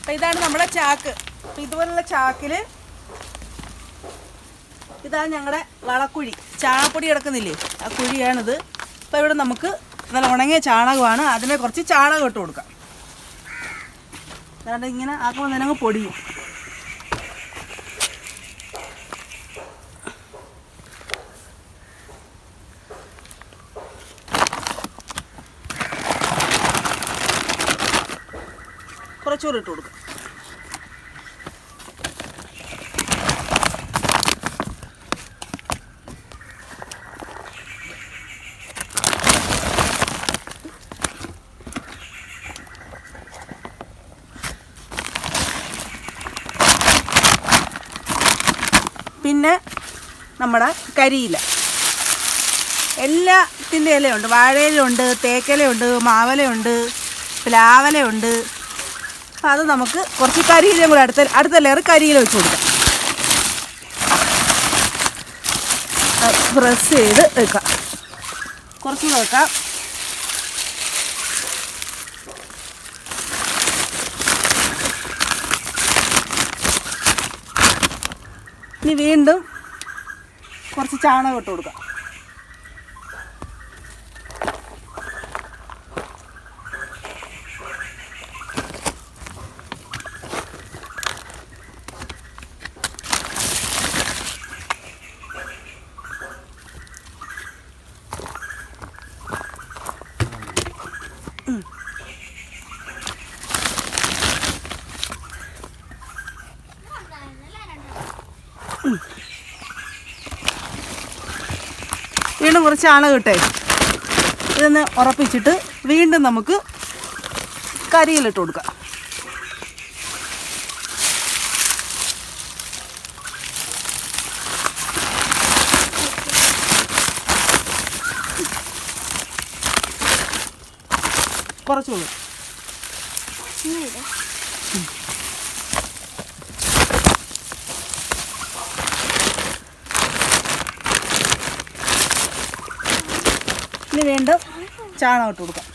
അപ്പം ഇതാണ് നമ്മുടെ ചാക്ക്. അപ്പം ഇതുപോലുള്ള ചാക്കിൽ ഇതാണ് ഞങ്ങളുടെ വളക്കുഴി. ചാണകപ്പൊടി കിടക്കുന്നില്ലേ, ആ കുഴിയാണിത്. അപ്പോൾ ഇവിടെ നമുക്ക് നല്ല ഉണങ്ങിയ ചാണകമാണ്. അതിനെ കുറച്ച് ചാണകം ഇട്ട് കൊടുക്കാം. അതാണ്ട് ഇങ്ങനെ ആക്കുമ്പോൾ തന്നെ അങ്ങ് പൊടിയും. കുറച്ചുകൂടി ഇട്ട് കൊടുക്കാം. പിന്നെ നമ്മുടെ കരിയില, എല്ലാത്തിൻ്റെ ഇലയുണ്ട്. വാഴയിലുണ്ട്, തേക്കിലയുണ്ട്, മാവലയുണ്ട്, പ്ലാവലയുണ്ട്. അപ്പം അത് നമുക്ക് കുറച്ച് കരിയിലയും കൂടെ അടുത്ത ലെയർ കരിയില വെച്ച് കൊടുക്കാം. പ്രസ് ചെയ്ത് വെക്കാം. കുറച്ചുകൂടെ വെക്കാം. ഇനി വീണ്ടും കുറച്ച് ചാണകം ഇട്ട് കൊടുക്കാം. വീണ്ടും കുറച്ച് ചാണകം ഇട്ടേ ഇതൊന്ന് ഉറപ്പിച്ചിട്ട് വീണ്ടും നമുക്ക് കരിയിലിട്ട് കൊടുക്കാം. കുറച്ചുകൂടി ഇനി വീണ്ടും ചാണകം ഇട്ട് കൊടുക്കാം.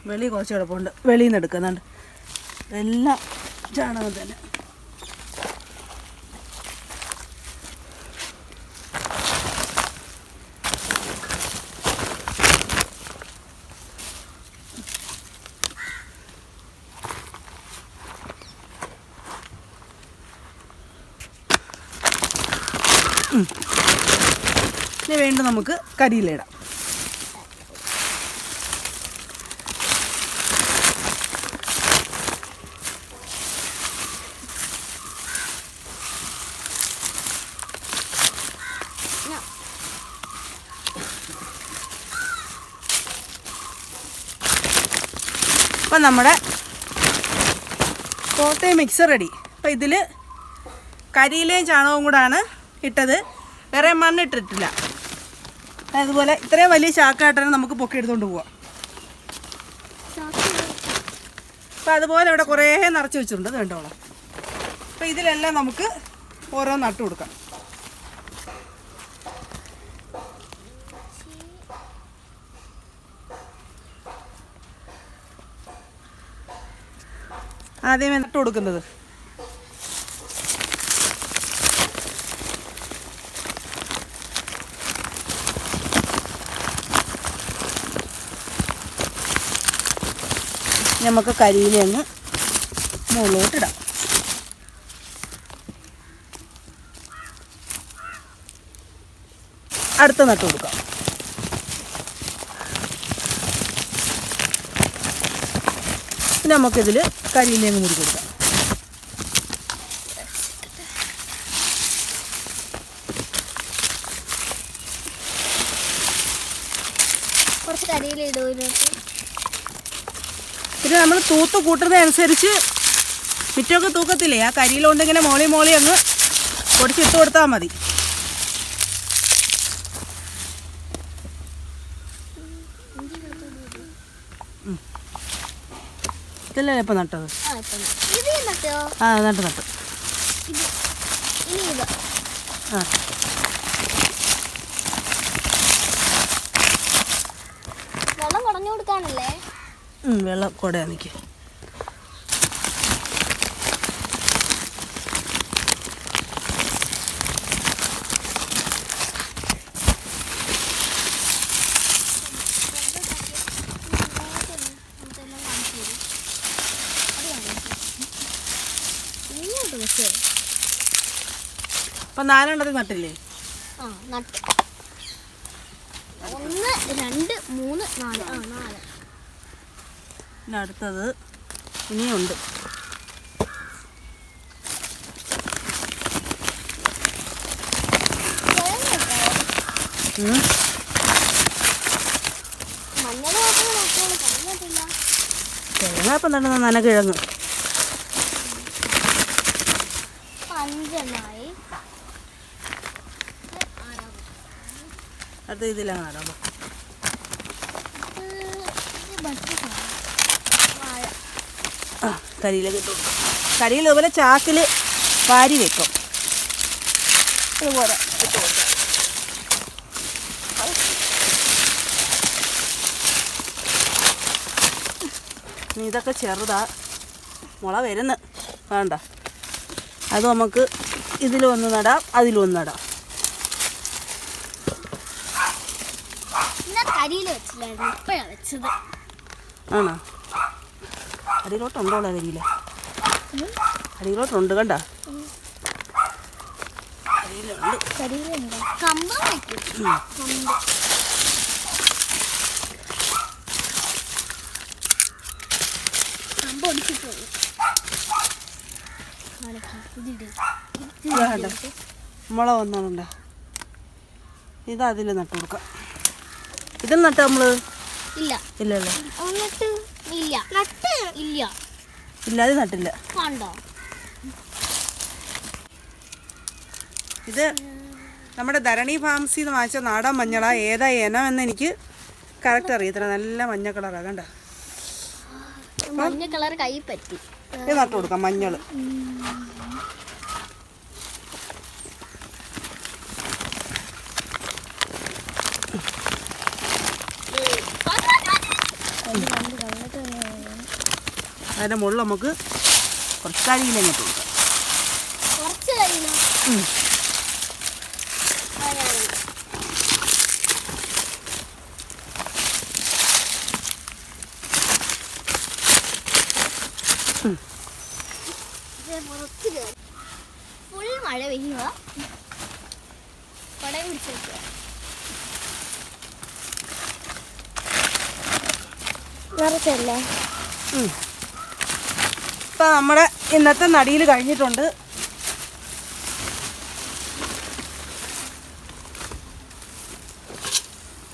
വെളി കുറച്ച് കിടപ്പുണ്ട്, വെളിയിൽ നിന്ന് എടുക്കുന്നുണ്ട്. എല്ലാം ചാണകം തന്നെ. ഇനി വീണ്ടും നമുക്ക് കരിയിലിടാം. അപ്പം നമ്മുടെ കോട്ടയം മിക്സ് റെഡി. അപ്പം ഇതിൽ കരിയിലയും ചാണകവും കൂടാണ് ഇട്ടത്, വേറെ മണ്ണിട്ടിട്ടില്ല. അതുപോലെ ഇത്രയും വലിയ ചാക്കായിട്ടാണ് നമുക്ക് പൊക്കി എടുത്തുകൊണ്ട് പോവാം. അപ്പം അതുപോലെ ഇവിടെ കുറേ നിറച്ച് വെച്ചിട്ടുണ്ട്, വേണ്ടോളാം. അപ്പം ഇതിലെല്ലാം നമുക്ക് ഓരോ നട്ടു കൊടുക്കാം. ആദ്യമേ നട്ടു കൊടുക്കുന്നത് നമുക്ക് കരിയിലങ്ങ് മുകളിലോട്ടിടാം. അടുത്ത നട്ട് കൊടുക്കാം. നമുക്കിതിൽ കരിയിലങ്ങ് മുറി കൊടുക്കാം. കുറച്ച് കരിയിലിടും. പിന്നെ നമ്മൾ തൂത്ത് കൂട്ടുന്നതനുസരിച്ച് മിറ്റമൊക്കെ തൂക്കത്തില്ലേ, ആ കരിയിലുകൊണ്ട് ഇങ്ങനെ മോളി അങ്ങ് പൊടിച്ചിട്ട് കൊടുത്താൽ മതി. ഇതല്ലേ ഇപ്പം നട്ടത്? ആ ഇപ്പം ഇത് നട്ടോ? ആ നട്ട്. ഇത് ഇനി ഇത് ആ വെള്ളം കുടഞ്ഞു കൊടുക്കാനല്ലേ? വെള്ളം കൂടെ നിൽക്കുക. അപ്പം 4 നട്ടില്ലേ? ആ നട്ട് 1 2 3 4 ആ 4. പിന്നെ അടുത്തത് ഇനിയുണ്ട്. മഞ്ഞൾ മാത്രമേ നട്ടോളൂ, കഴിഞ്ഞിട്ടില്ല. തേങ്ങ ഇപ്പം നടുന്ന നനകിഴങ്ങ് 5 അടുത്ത ഇതിലാണ് നടാം. ആ കരിയിലൊക്കെ ഇട്ടു. കരിയിൽ ഇതുപോലെ ചാക്കിൽ വാരി വെക്കും. ഇതുപോലെ ഇട്ട് കൊടുക്കാം. ഇതൊക്കെ ചെറുതാ, മുള വരുന്നു വേണ്ട. അത് നമുക്ക് ഇതിലൊന്ന് നടാം, അതിലൊന്ന് നടാം. കരിയിൽ വെച്ചില്ലായിരുന്നു, ഇപ്പോഴാണ് വെച്ചത്. ആണോ? അടിയിലോട്ടുണ്ടോ? കരിയില അടിയിലോട്ടുണ്ട് കണ്ട. കരിയിലുണ്ട്. കമ്പം വെക്കും. കമ്പ് ഒടിച്ചിട്ട് മുള വന്നോണ്ട. ഇത് അതിൽ നട്ടു കൊടുക്കാം. ഇതിൽ നട്ട നമ്മള് ഇല്ല ഇല്ലല്ലോ. ഇല്ല അത് നട്ടില്ല. ഇത് നമ്മുടെ ധരണി ഫാംസിൽ നിന്ന് വാങ്ങിച്ച നാടൻ മഞ്ഞളാ. ഏതാ ഇനം എന്ന് എനിക്ക് കറക്റ്റ് അറിയത്തില്ല. നല്ല മഞ്ഞ കളറാ കണ്ട. മഞ്ഞ കളർ കൈ പറ്റി. ഇത് നട്ടു കൊടുക്കാം മഞ്ഞൾ. അതിൻ്റെ മുകളിൽ നമുക്ക് കുറച്ച് കരിയിലങ്ങ് ഇട്ട് കൊടുക്കാം. ഫുൾ മഴ പെയ്യുക. കൊട പിടിച്ചേക്കുക. നിറച്ചല്ലേ? ഇപ്പം നമ്മുടെ ഇന്നത്തെ നടിയിൽ കഴിഞ്ഞിട്ടുണ്ട്.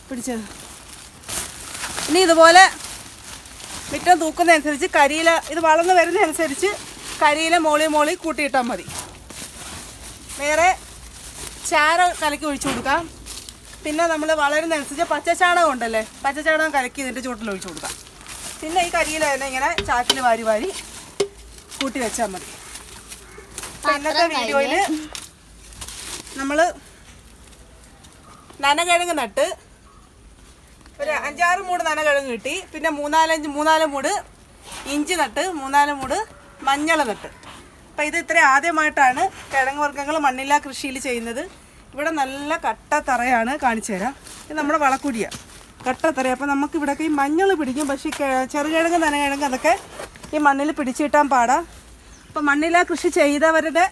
പിടിച്ചത്. ഇനി ഇതുപോലെ മിറ്റം തൂക്കുന്നതനുസരിച്ച് കരിയില ഇത് വളർന്ന് വരുന്നതനുസരിച്ച് കരിയില മോളി കൂട്ടിയിട്ടാൽ മതി. വേറെ ചാരം കലക്കി ഒഴിച്ചു കൊടുക്കാം. പിന്നെ നമ്മൾ വളരുന്നതനുസരിച്ച് പച്ചച്ചാണകം ഉണ്ടല്ലേ, പച്ചച്ചാണകം കലക്കി ഇതിൻ്റെ ചുവട്ടിൽ ഒഴിച്ചു കൊടുക്കാം. പിന്നെ ഈ കരിയില തന്നെ ഇങ്ങനെ ചാക്കിൽ വാരി കൂട്ടി വെച്ചാൽ മതി. ഇന്നത്തെ വീഡിയോയിൽ നമ്മൾ നനകിഴങ്ങ് നട്ട് ഒരു 5-6 മൂട് നനകിഴങ്ങ് കിട്ടി. പിന്നെ 3-4 മൂട് ഇഞ്ചി നട്ട്, 3-4 മൂട് മഞ്ഞൾ നട്ട്. അപ്പം ഇത് ഇത്ര ആദ്യമായിട്ടാണ് കിഴങ്ങ് വർഗ്ഗങ്ങൾ മണ്ണില്ലാ കൃഷിയിൽ ചെയ്യുന്നത്. ഇവിടെ നല്ല കട്ടത്തറയാണ്, കാണിച്ചു തരാം. ഇത് നമ്മുടെ വളക്കുഴിയാണ്, കട്ടത്തറ. അപ്പം നമുക്ക് ഇവിടെയൊക്കെ ഈ മഞ്ഞൾ പിടിക്കും. പക്ഷേ ചെറുകിഴങ്ങ് നനകിഴങ്ങ് അതൊക്കെ ഈ മണ്ണിൽ പിടിച്ചു കിട്ടാൻ പാടാ. അപ്പം മണ്ണില്ലാ കൃഷി ചെയ്തവരുടെ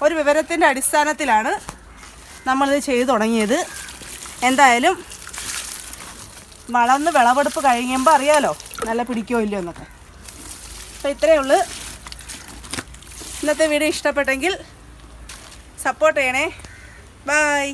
ഒരു വിവരത്തിൻ്റെ അടിസ്ഥാനത്തിലാണ് നമ്മളിത് ചെയ്തു തുടങ്ങിയത്. എന്തായാലും വളർന്ന് വിളവെടുപ്പ് കഴിയുമ്പോൾ അറിയാലോ നല്ല പിടിക്കോ ഇല്ലയോ എന്നൊക്കെ. അപ്പോൾ ഇത്രയേ ഉള്ളൂ. ഇന്നത്തെ വീഡിയോ ഇഷ്ടപ്പെട്ടെങ്കിൽ സപ്പോർട്ട് ചെയ്യണേ. ബൈ.